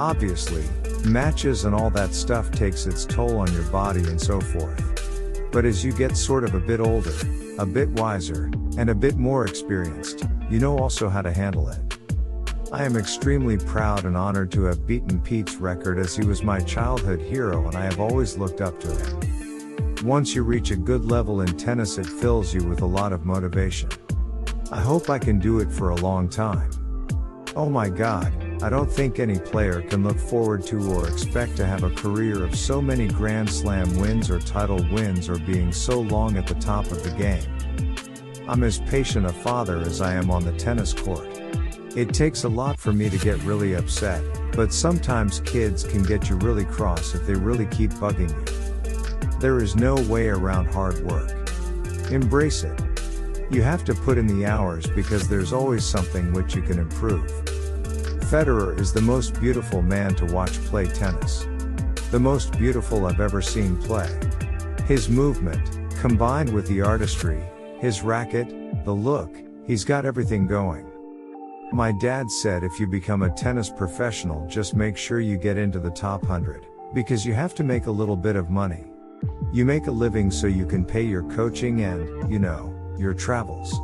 Obviously, matches and all that stuff takes its toll on your body and so forth. But as you get sort of a bit older, a bit wiser, and a bit more experienced, you know also how to handle it. I am extremely proud and honored to have beaten Pete's record, as he was my childhood hero and I have always looked up to him. Once you reach a good level in tennis, it fills you with a lot of motivation. I hope I can do it for a long time. Oh my God, I don't think any player can look forward to or expect to have a career of so many Grand Slam wins or title wins or being so long at the top of the game. I'm as patient a father as I am on the tennis court. It takes a lot for me to get really upset, but sometimes kids can get you really cross if they really keep bugging you. There is no way around hard work. Embrace it. You have to put in the hours because there's always something which you can improve. Federer is the most beautiful man to watch play tennis. The most beautiful I've ever seen play. His movement, combined with the artistry, his racket, the look, he's got everything going. My dad said if you become a tennis professional, just make sure you get into the top 100, because you have to make a little bit of money. You make a living so you can pay your coaching and, your travels.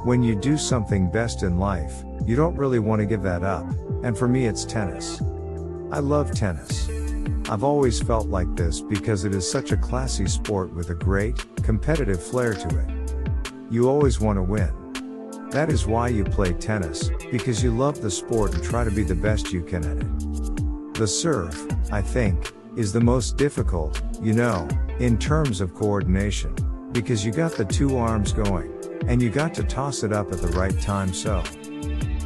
When you do something best in life, you don't really want to give that up, and for me it's tennis. I love tennis. I've always felt like this because it is such a classy sport with a great, competitive flair to it. You always want to win. That is why you play tennis, because you love the sport and try to be the best you can at it. The serve, I think, is the most difficult, in terms of coordination, because you got the two arms going, and you got to toss it up at the right time. So,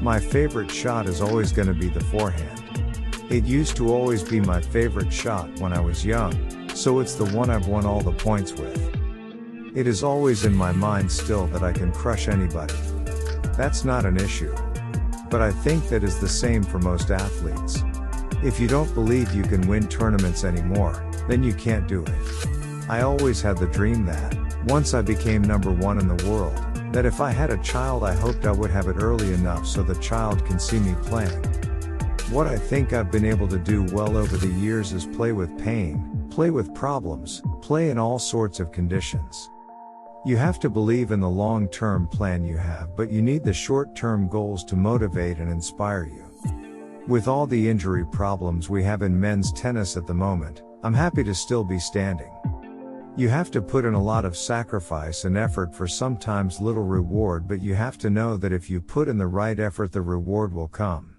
my favorite shot is always going to be the forehand. It used to always be my favorite shot when I was young, so it's the one I've won all the points with. It is always in my mind still that I can crush anybody. That's not an issue. But I think that is the same for most athletes. If you don't believe you can win tournaments anymore, then you can't do it. I always had the dream that, once I became number one in the world, that if I had a child I hoped I would have it early enough so the child can see me playing. What I think I've been able to do well over the years is play with pain, play with problems, play in all sorts of conditions. You have to believe in the long-term plan you have, but you need the short-term goals to motivate and inspire you. With all the injury problems we have in men's tennis at the moment, I'm happy to still be standing. You have to put in a lot of sacrifice and effort for sometimes little reward, but you have to know that if you put in the right effort, the reward will come.